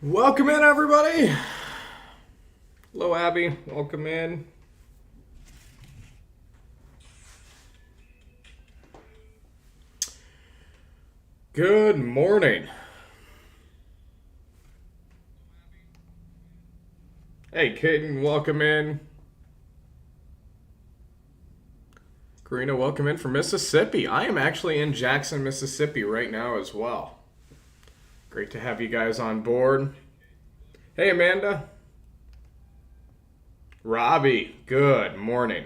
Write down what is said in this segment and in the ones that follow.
Welcome in, everybody. Hello, Abby. Welcome in. Good morning. Hey, Kaden, welcome in. Karina, welcome in from Mississippi. I am actually in Jackson, Mississippi right now as well. Great to have you guys on board. Hey, Amanda. Robbie, good morning.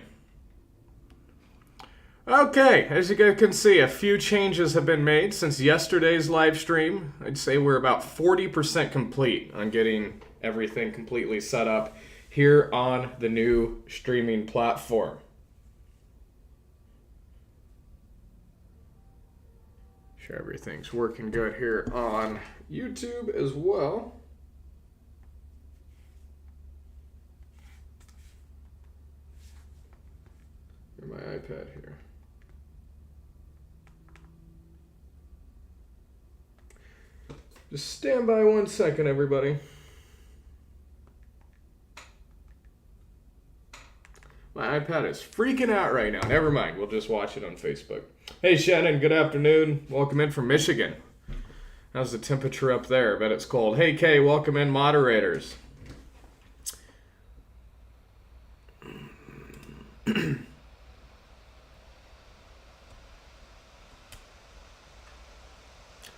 Okay, as you guys can see, a few changes have been made since yesterday's live stream. I'd say we're about 40% complete on getting everything completely set up here on the new streaming platform. Sure, everything's working good here on YouTube as well. My iPad here. Just stand by 1 second, everybody. My iPad is freaking out right now. Never mind, we'll just watch it on Facebook. Hey, Shannon, good afternoon. Welcome in from Michigan. How's the temperature up there? I bet it's cold. Hey, Kay, welcome in, moderators.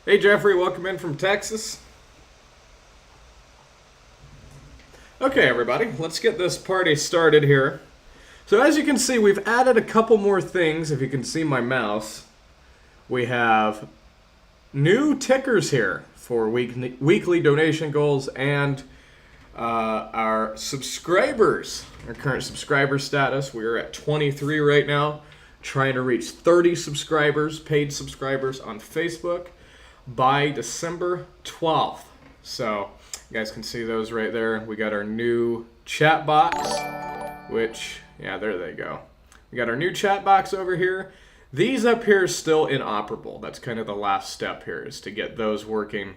Hey, Jeffrey, welcome in from Texas. Okay, everybody, let's get this party started here. So as you can see, we've added a couple more things. If you can see my mouse, we have new tickers here for weekly donation goals and our subscribers, our current subscriber status. We are at 23 right now, trying to reach 30 subscribers, paid subscribers on Facebook by December 12th. So you guys can see those right there. We got our new chat box, which, yeah, there they go. We got our new chat box over here. These up here are still inoperable. That's kind of the last step here, is to get those working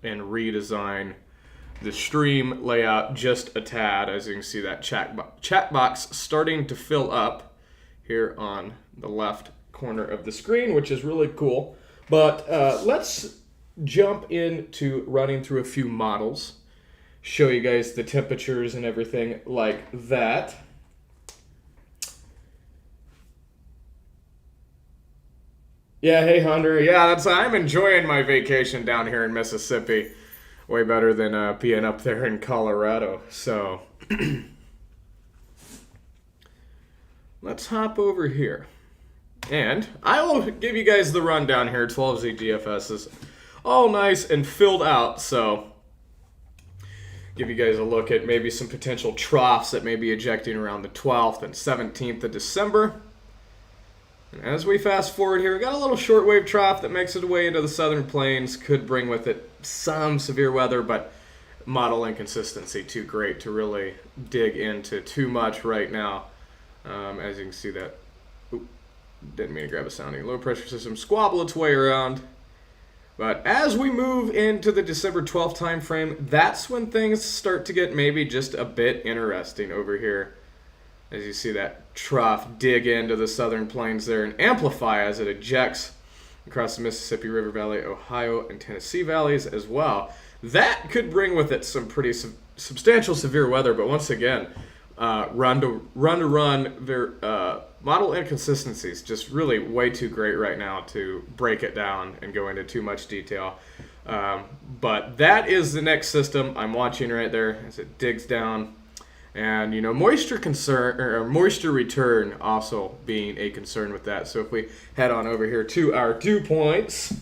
and redesign the stream layout just a tad. As you can see, that chat box starting to fill up here on the left corner of the screen, which is really cool. But let's jump into running through a few models, show you guys the temperatures and everything like that. Yeah, hey Hunter. Yeah, I'm enjoying my vacation down here in Mississippi. Way better than being up there in Colorado. So let's hop over here. And I will give you guys the rundown here. 12Z GFS is all nice and filled out, so give you guys a look at maybe some potential troughs that may be ejecting around the 12th and 17th of December. And as we fast forward here, we got a little shortwave trough that makes its way into the southern plains. Could bring with it some severe weather, but model inconsistency too great to really dig into too much right now. As you can see that, didn't mean to grab a sounding. Low pressure system squabble its way around. But as we move into the December 12th time frame, that's when things start to get maybe just a bit interesting over here. As you see that trough dig into the southern plains there and amplify as it ejects across the Mississippi River Valley, Ohio, and Tennessee valleys as well. That could bring with it some pretty substantial severe weather, but once again, run, model inconsistencies, just really way too great right now to break it down and go into too much detail. But that is the next system I'm watching right there as it digs down. And, you know, moisture return also being a concern with that. So if we head on over here to our dew points.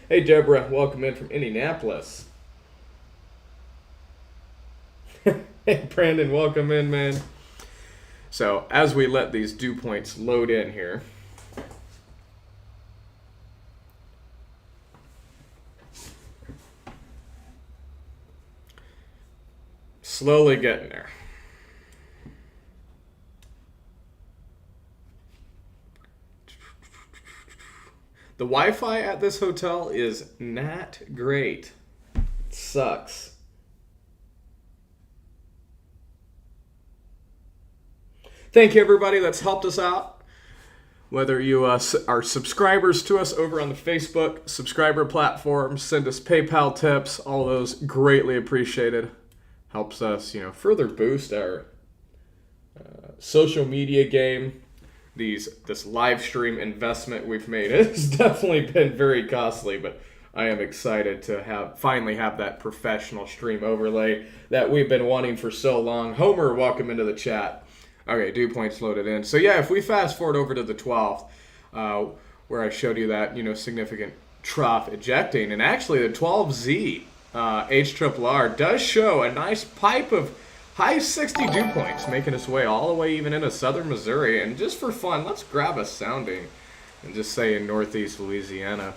Hey, Deborah, welcome in from Indianapolis. Hey, Brandon, welcome in, man. So as we let these dew points load in here, slowly getting there. The Wi-Fi at this hotel is not great. Sucks. Thank you, everybody that's helped us out. Whether you are subscribers to us over on the Facebook subscriber platform, send us PayPal tips, all those greatly appreciated. Helps us, further boost our social media game. This live stream investment we've made has definitely been very costly, but I am excited to finally have that professional stream overlay that we've been wanting for so long. Homer, welcome into the chat. Okay, dew points loaded in. So yeah, if we fast forward over to the 12th, where I showed you that, significant trough ejecting, and actually the 12Z HRRR does show a nice pipe of high 60 dew points, making its way all the way even into southern Missouri. And just for fun, let's grab a sounding and just say in northeast Louisiana.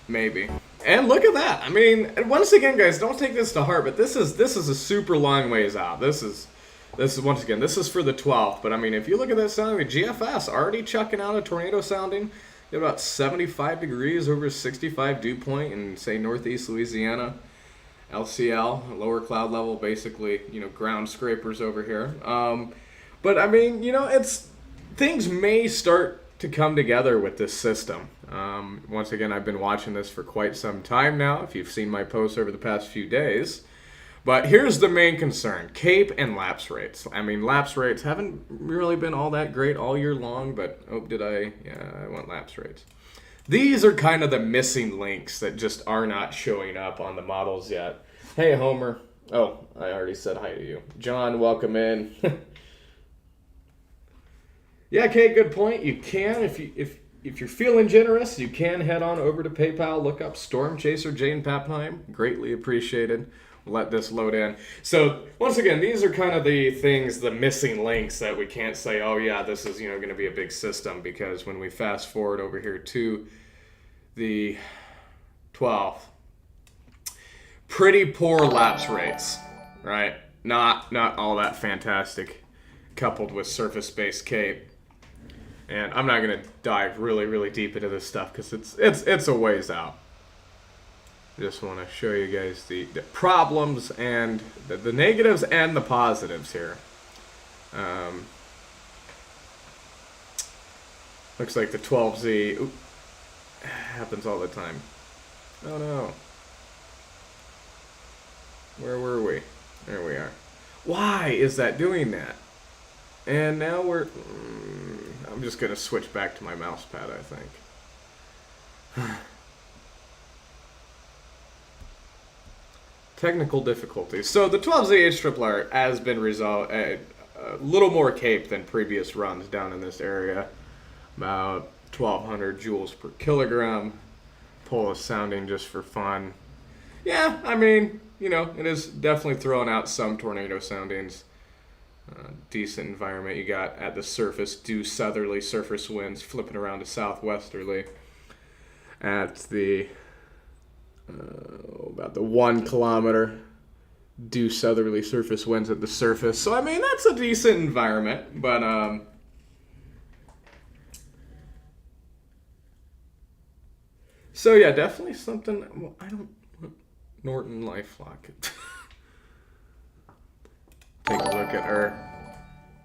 Maybe. And look at that. I mean, once again, guys, don't take this to heart, but this is a super long ways out. This is once again, this is for the 12th. But I mean, if you look at that sounding, the GFS already chucking out a tornado sounding at about 75 degrees over 65 dew point in, say, northeast Louisiana. LCL, lower cloud level, basically, ground scrapers over here. But I mean, things may start to come together with this system. Once again, I've been watching this for quite some time now, if you've seen my posts over the past few days. But here's the main concern, CAPE and lapse rates. I mean, lapse rates haven't really been all that great all year long, but, I want lapse rates. These are kind of the missing links that just are not showing up on the models yet. Hey, Homer. Oh, I already said hi to you. John, welcome in. Yeah, Kate, good point. You can, if you're feeling generous, you can head on over to PayPal, look up Storm Chaser Jane Pappenheim. Greatly appreciated. We'll let this load in. So, once again, these are kind of the things, the missing links that we can't say, oh yeah, this is, going to be a big system, because when we fast forward over here to the 12th, pretty poor lapse rates, right? Not all that fantastic, coupled with surface-based CAPE. And I'm not going to dive really, really deep into this stuff because it's a ways out. Just want to show you guys the problems and the negatives and the positives here. Looks like the 12Z happens all the time. Oh no. Where were we? There we are. Why is that doing that? And now I'm just going to switch back to my mouse pad, I think. Technical difficulties. So the 12Z HRRR has been resolved, a little more CAPE than previous runs down in this area. About 1,200 joules per kilogram. Pull a sounding just for fun. Yeah, I mean, it is definitely throwing out some tornado soundings. Decent environment you got at the surface, due southerly surface winds flipping around to southwesterly at the about the 1 kilometer due southerly surface winds at the surface. So I mean, that's a decent environment, but so yeah, definitely something. Well, I don't Norton LifeLock. Take a look at our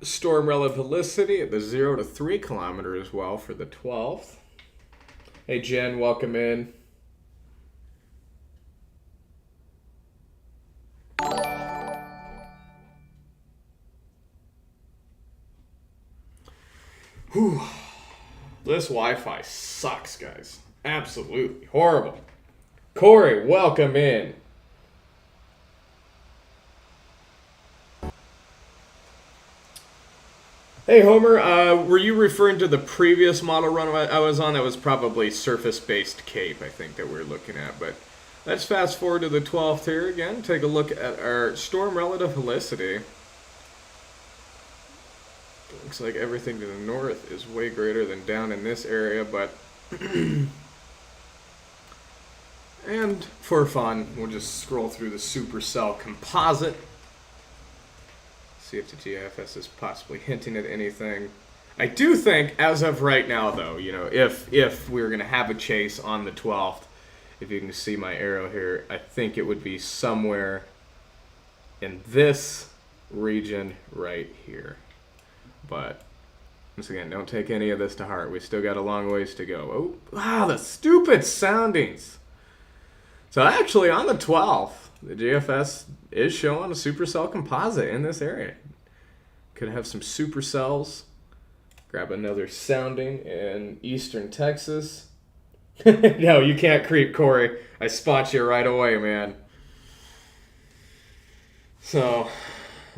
storm relative helicity at the 0 to 3 kilometer as well for the 12th. Hey Jen, welcome in. Whew. This Wi-Fi sucks, guys. Absolutely horrible. Corey, welcome in. Hey Homer, were you referring to the previous model run I was on? That was probably surface-based CAPE, I think, that we're looking at. But let's fast forward to the 12th here again. Take a look at our storm relative helicity. Looks like everything to the north is way greater than down in this area, but and for fun, we'll just scroll through the supercell composite. See if the GFS is possibly hinting at anything. I do think, as of right now, though, if we were going to have a chase on the 12th, If you can see my arrow here, I think it would be somewhere in this region right here. But once again, don't take any of this to heart. We still got a long ways to go. Oh, wow, the stupid soundings. So actually on the 12th, the GFS is showing a supercell composite in this area. Could have some supercells. Grab another sounding in eastern Texas. No, you can't creep, Corey. I spot you right away, man. So,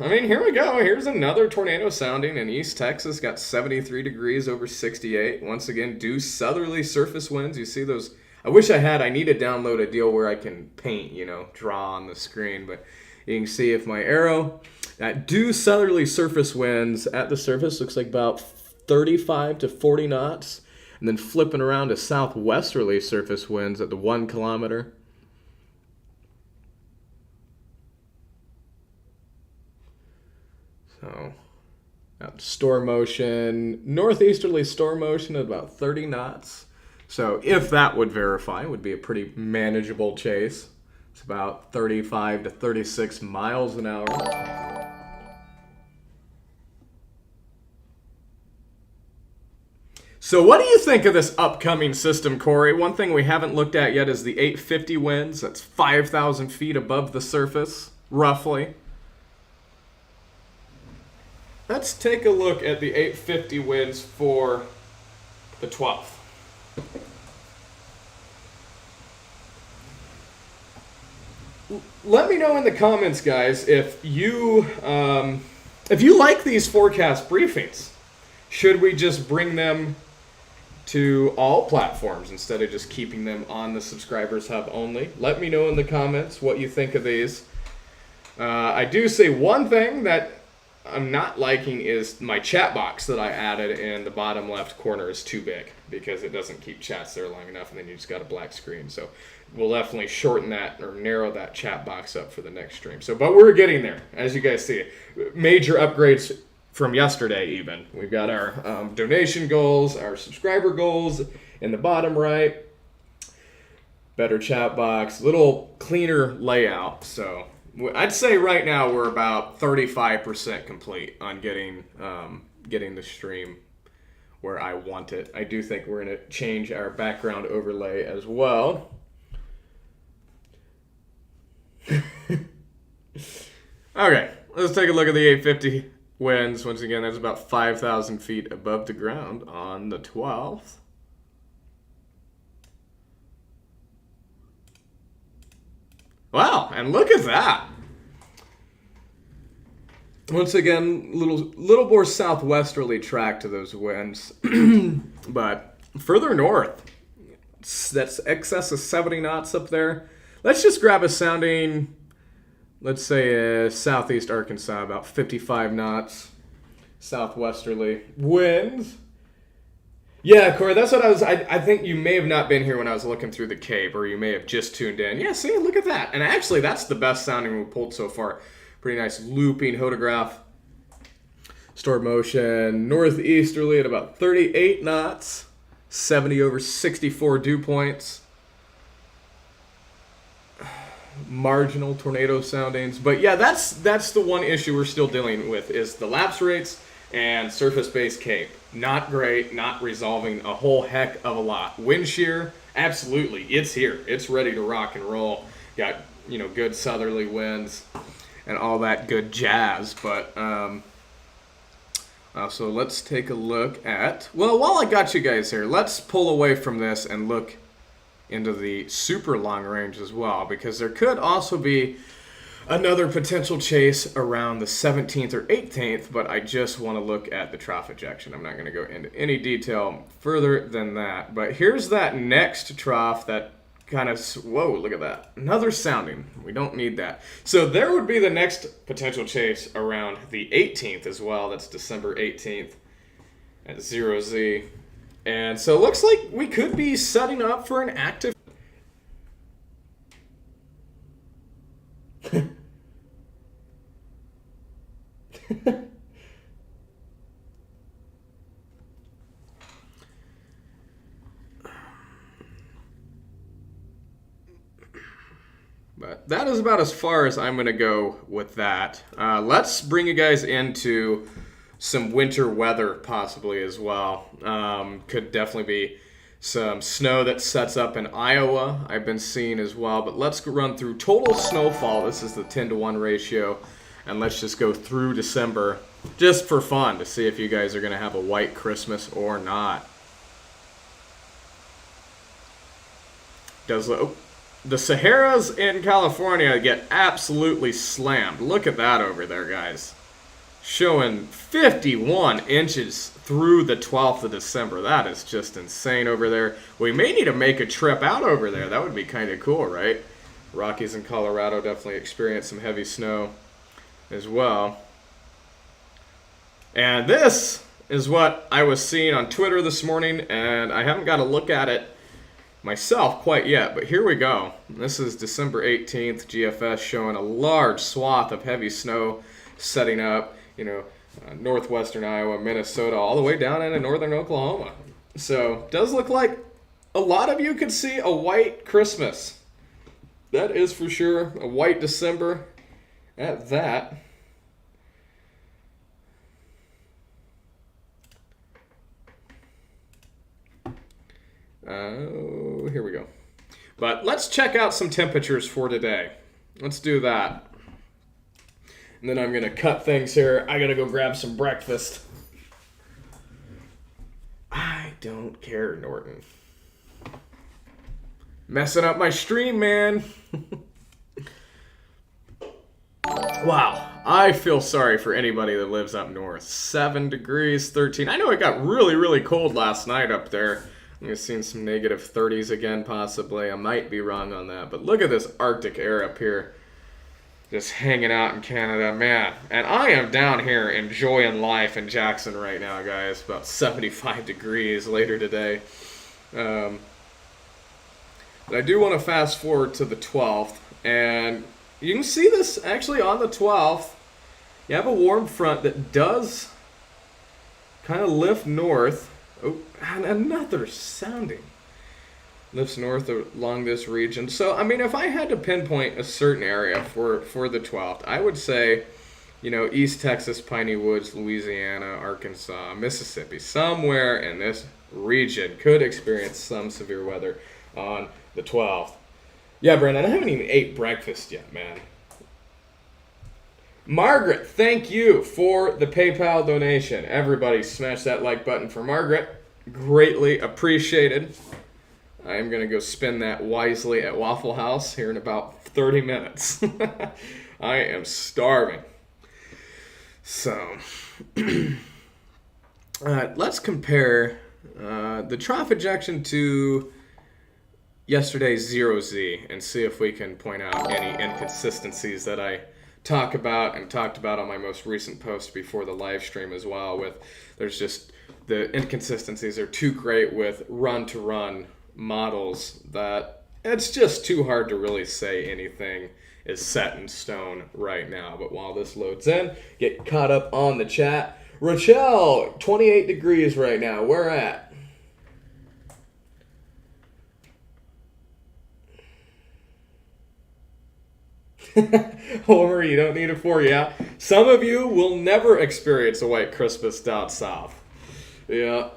I mean, here we go. Here's another tornado sounding in East Texas. Got 73 degrees over 68. Once again, due southerly surface winds. You see those? I wish I need to download a deal where I can paint, draw on the screen. But you can see if my arrow, that due southerly surface winds at the surface looks like about 35 to 40 knots. And then flipping around to southwesterly surface winds at the 1 kilometer. So, storm motion, northeasterly storm motion at about 30 knots. So if that would verify, it would be a pretty manageable chase. It's about 35 to 36 miles an hour. So what do you think of this upcoming system, Corey? One thing we haven't looked at yet is the 850 winds. That's 5,000 feet above the surface, roughly. Let's take a look at the 850 winds for the 12th. Let me know in the comments, guys, if you like these forecast briefings. Should we just bring them to all platforms instead of just keeping them on the Subscribers Hub only? Let me know in the comments what you think of these. I do say one thing that I'm not liking is my chat box that I added in the bottom left corner is too big because it doesn't keep chats there long enough, and then you just got a black screen. So we'll definitely shorten that or narrow that chat box up for the next stream. So, but we're getting there, as you guys see. Major upgrades from yesterday even. We've got our donation goals, our subscriber goals in the bottom right. Better chat box, little cleaner layout. So I'd say right now we're about 35% complete on getting the stream where I want it. I do think we're going to change our background overlay as well. Okay, let's take a look at the 850 winds. Once again, that's about 5,000 feet above the ground on the 12th. Wow, and look at that. Once again, little more southwesterly track to those winds. But further north, that's excess of 70 knots up there. Let's just grab a sounding, let's say southeast Arkansas, about 55 knots, southwesterly winds. Yeah, Corey, that's what I think you may have not been here when I was looking through the Cape, or you may have just tuned in. Yeah, see, look at that. And actually, that's the best sounding we pulled so far. Pretty nice looping hodograph. Storm motion northeasterly at about 38 knots, 70 over 64 dew points. Marginal tornado soundings. But yeah, that's the one issue we're still dealing with is the lapse rates and surface-based Cape. Not great, not resolving a whole heck of a lot. Wind shear, absolutely, it's here. It's ready to rock and roll. Got, good southerly winds and all that good jazz. But so let's take a look at, well, while I got you guys here, let's pull away from this and look into the super long range as well, because there could also be another potential chase around the 17th or 18th, but I just want to look at the trough ejection. I'm not going to go into any detail further than that, but here's that next trough that kind of, whoa, look at that. Another sounding. We don't need that. So there would be the next potential chase around the 18th as well. That's December 18th at 0Z. And so it looks like we could be setting up for an active... But that is about as far as I'm going to go with that. Let's bring you guys into some winter weather possibly as well. Could definitely be some snow that sets up in Iowa I've been seeing as well. But let's run through total snowfall. This is the 10-to-1 ratio. And let's just go through December just for fun to see if you guys are going to have a white Christmas or not. The Saharas in California get absolutely slammed. Look at that over there, guys. Showing 51 inches through the 12th of December. That is just insane over there. We may need to make a trip out over there. That would be kind of cool, right? Rockies in Colorado definitely experience some heavy snow as well. And this is what I was seeing on Twitter this morning, and I haven't got a look at it myself quite yet, but here we go. This is December 18th, GFS showing a large swath of heavy snow setting up, northwestern Iowa, Minnesota, all the way down into northern Oklahoma. So, does look like a lot of you could see a white Christmas. That is for sure a white December at that. Here we go. But let's check out some temperatures for today. Let's do that. And then I'm going to cut things here. I got to go grab some breakfast. I don't care, Norton. Messing up my stream, man. Wow. I feel sorry for anybody that lives up north. 7 degrees, 13. I know it got really, really cold last night up there. I've seen some negative 30s again, possibly. I might be wrong on that. But look at this Arctic air up here. Just hanging out in Canada. Man, and I am down here enjoying life in Jackson right now, guys. About 75 degrees later today. But I do want to fast forward to the 12th. And you can see this actually on the 12th. You have a warm front that does kind of lift north. Oh, and another sounding. Lifts north along this region. So, I mean, if I had to pinpoint a certain area for the 12th, I would say, East Texas, Piney Woods, Louisiana, Arkansas, Mississippi, somewhere in this region could experience some severe weather on the 12th. Yeah, Brandon, I haven't even ate breakfast yet, man. Margaret, thank you for the PayPal donation. Everybody smash that like button for Margaret. Greatly appreciated. I am going to go spend that wisely at Waffle House here in about 30 minutes. I am starving. So, let's compare the trough ejection to yesterday's 0Z and see if we can point out any inconsistencies that I talked about on my most recent post before the live stream as well. There's just the inconsistencies are too great with run-to-run models that it's just too hard to really say anything is set in stone right now. But while this loads in, get caught up on the chat. Rochelle, 28 degrees right now. Where at? Homer, you don't need a 4, yeah. Some of you will never experience a white Christmas down south. Yeah.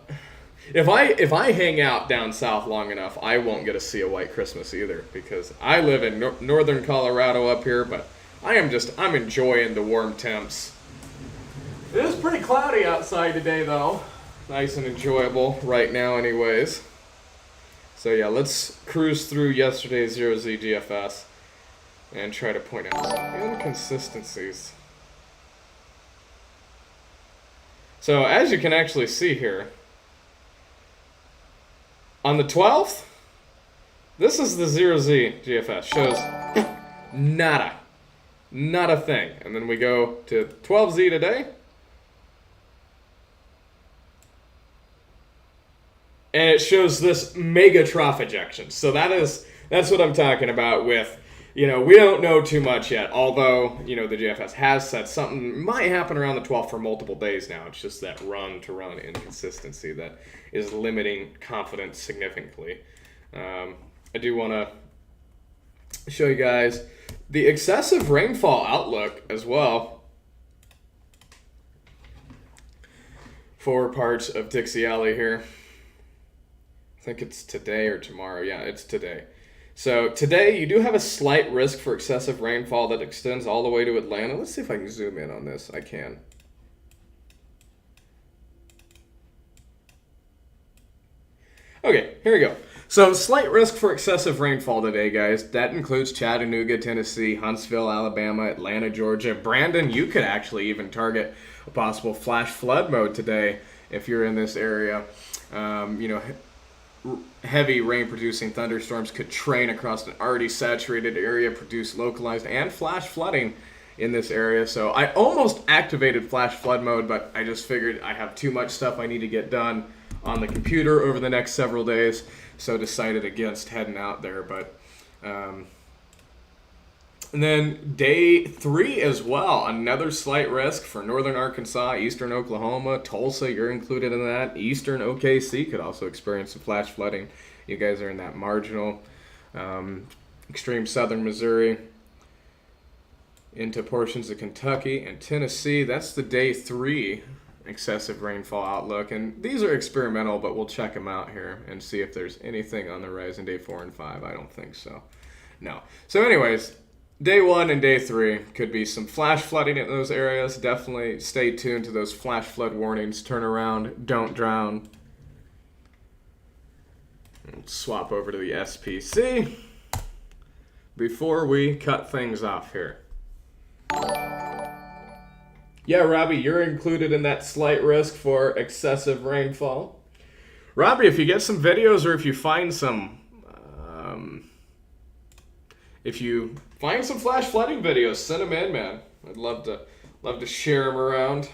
If I hang out down south long enough, I won't get to see a white Christmas either, because I live in northern Colorado up here, but I'm enjoying the warm temps. It is pretty cloudy outside today, though. Nice and enjoyable right now anyways. So yeah, let's cruise through yesterday's 0Z GFS and try to point out some inconsistencies. So as you can actually see here, on the 12th, this is the 0Z GFS. Shows nada. Not a thing. And then we go to 12Z today. And it shows this mega trough ejection. So that's what I'm talking about with, we don't know too much yet. Although, the GFS has said something might happen around the 12th for multiple days now. It's just that run-to-run inconsistency that is limiting confidence significantly. I do want to show you guys the excessive rainfall outlook as well for parts of Dixie Alley here. I think it's today or tomorrow. Yeah, it's today. So today you do have a slight risk for excessive rainfall that extends all the way to Atlanta. Let's see if I can zoom in on this. I can. Okay, here we go. So slight risk for excessive rainfall today, guys. That includes Chattanooga, Tennessee, Huntsville, Alabama, Atlanta, Georgia. Brandon, you could actually even target a possible flash flood mode today if you're in this area. Heavy rain-producing thunderstorms could train across an already saturated area, produce localized and flash flooding in this area. So I almost activated flash flood mode, but I just figured I have too much stuff I need to get done on the computer over the next several days, so decided against heading out there. But and then day 3 as well, another slight risk for northern Arkansas, eastern Oklahoma, Tulsa, you're included in that. Eastern OKC could also experience some flash flooding. You guys are in that marginal. Extreme southern Missouri into portions of Kentucky and Tennessee. That's the day 3 excessive rainfall outlook. And these are experimental, but we'll check them out here and see if there's anything on the rise in day 4 and 5. I don't think so. No. So anyways, day 1 and day 3 could be some flash flooding in those areas. Definitely stay tuned to those flash flood warnings. Turn around, don't drown. And swap over to the SPC before we cut things off here. Yeah, Robbie, you're included in that slight risk for excessive rainfall. Robbie, if you get some videos or if you find some flash flooding videos, send them in, man. I'd love to share them around.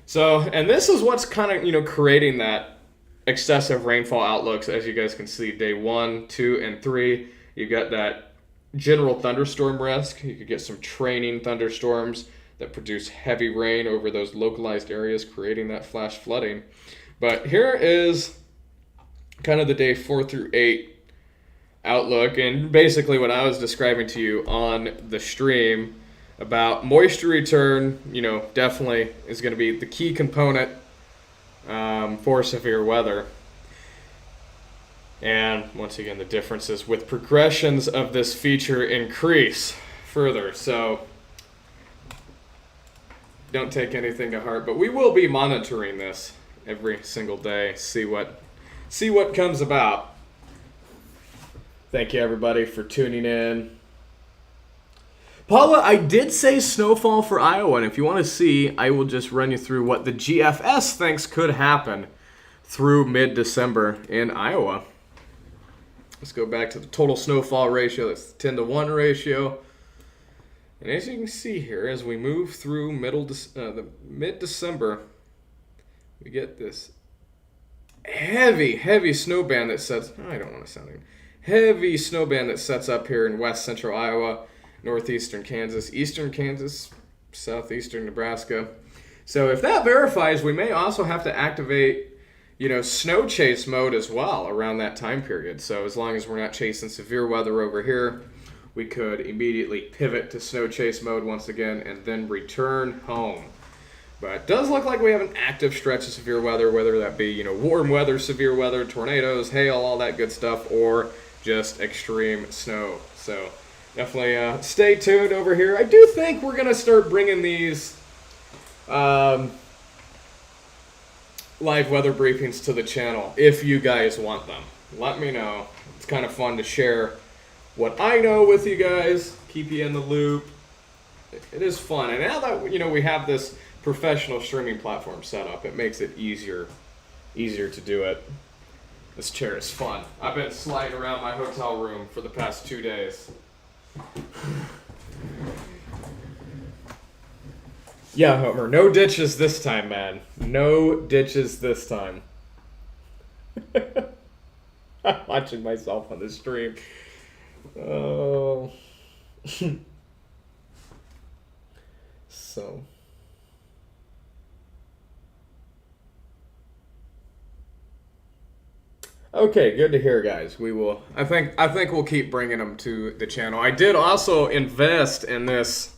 So, and this is what's kind of, creating that excessive rainfall outlooks. As you guys can see, day 1, 2, and 3, you got that general thunderstorm risk. You could get some training thunderstorms that produce heavy rain over those localized areas, creating that flash flooding. But here is kind of the day 4 through 8 outlook, and basically what I was describing to you on the stream about moisture return, definitely is going to be the key component for severe weather. And once again, the differences with progressions of this feature increase further. So don't take anything to heart, but we will be monitoring this every single day, see what comes about. Thank you, everybody, for tuning in. Paula, I did say snowfall for Iowa, and if you want to see, I will just run you through what the GFS thinks could happen through mid-December in Iowa. Let's go back to the total snowfall ratio. That's the 10-to-1 ratio. And as you can see here, as we move through mid-December, we get this heavy snow band that sets. I don't want to sound heavy snow band that sets up here in west central Iowa, northeastern Kansas, eastern Kansas, southeastern Nebraska. So if that verifies, we may also have to activate, snow chase mode as well around that time period. So as long as we're not chasing severe weather over here, we could immediately pivot to snow chase mode once again and then return home. But it does look like we have an active stretch of severe weather, whether that be, warm weather, severe weather, tornadoes, hail, all that good stuff, or just extreme snow. So definitely stay tuned over here. I do think we're going to start bringing these live weather briefings to the channel if you guys want them. Let me know. It's kind of fun to share what I know with you guys, keep you in the loop. It is fun. And now that, we have this professional streaming platform set up, it makes it easier to do it. This chair is fun. I've been sliding around my hotel room for the past 2 days. Yeah, Homer, no ditches this time, man. No ditches this time. I'm watching myself on the stream. Oh. So. Okay, good to hear, guys. We will. I think we'll keep bringing them to the channel. I did also invest in this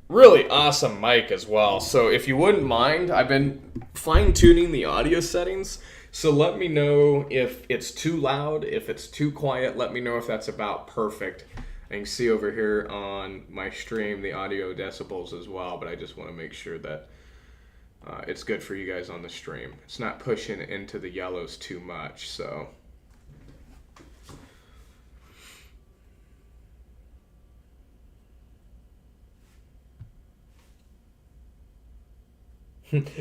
really awesome mic as well. So if you wouldn't mind, I've been fine tuning the audio settings. So let me know if it's too loud, if it's too quiet. Let me know if that's about perfect. And you can see over here on my stream the audio decibels as well. But I just want to make sure that it's good for you guys on the stream. It's not pushing into the yellows too much, so.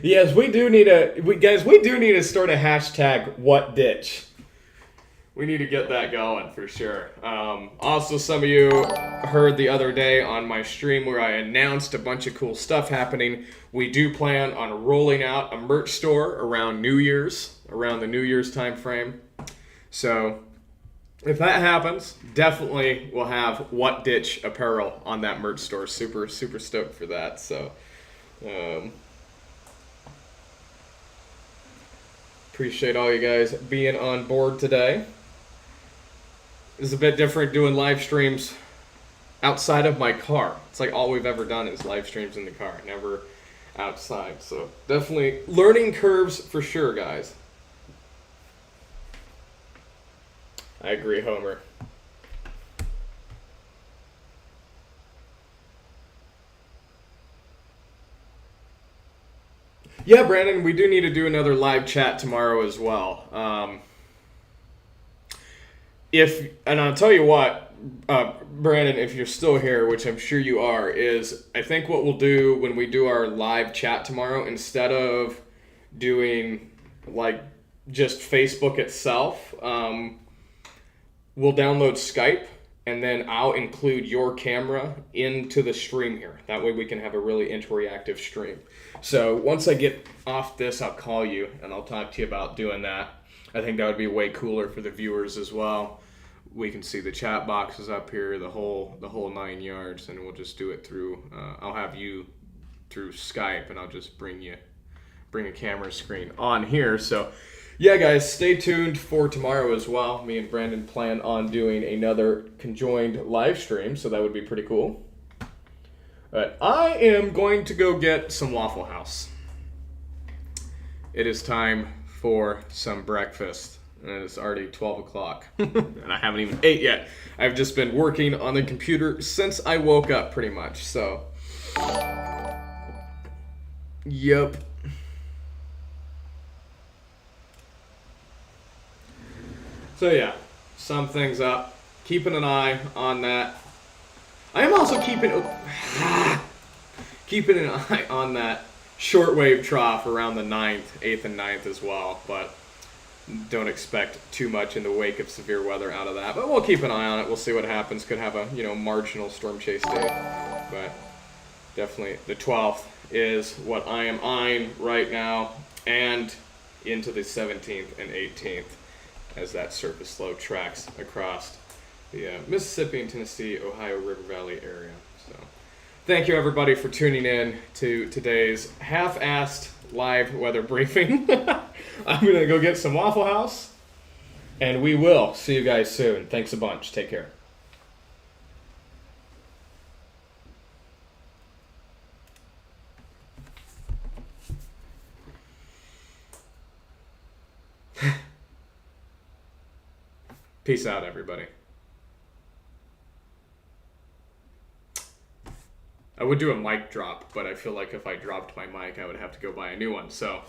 Yes, we do need we do need to start a hashtag what ditch. We need to get that going for sure. Also, some of you heard the other day on my stream where I announced a bunch of cool stuff happening. We do plan on rolling out a merch store around New Year's, around the New Year's time frame. So if that happens, definitely we'll have What Ditch apparel on that merch store. Super, super stoked for that. So appreciate all you guys being on board today. It's a bit different doing live streams outside of my car. It's like all we've ever done is live streams in the car, never outside. So definitely learning curves for sure, guys. I agree, Homer. Yeah, Brandon, we do need to do another live chat tomorrow as well. And I'll tell you what, Brandon, if you're still here, which I'm sure you are, is I think what we'll do when we do our live chat tomorrow, instead of doing like just Facebook itself, we'll download Skype, and then I'll include your camera into the stream here. That way we can have a really interactive stream. So once I get off this, I'll call you and I'll talk to you about doing that. I think that would be way cooler for the viewers as well. We can see the chat boxes up here, the whole 9 yards, and we'll just do it through. I'll have you through Skype, and I'll just bring a camera screen on here. So, yeah, guys, stay tuned for tomorrow as well. Me and Brandon plan on doing another conjoined live stream, so that would be pretty cool. But I am going to go get some Waffle House. It is time for some breakfast. And it's already 12 o'clock. And I haven't even ate yet. I've just been working on the computer since I woke up, pretty much. So, yep. So yeah, sum things up. Keeping an eye on that. I am also keeping an eye on that shortwave trough around the 8th and 9th as well. But don't expect too much in the wake of severe weather out of that, but we'll keep an eye on it. We'll see what happens. Could have a marginal storm chase day, but definitely the 12th is what I am eyeing right now, and into the 17th and 18th as that surface low tracks across the Mississippi and Tennessee, Ohio River Valley area. So thank you everybody for tuning in to today's half-assed live weather briefing. I'm going to go get some Waffle House, and we will see you guys soon. Thanks a bunch. Take care. Peace out, everybody. I would do a mic drop, but I feel like if I dropped my mic, I would have to go buy a new one. So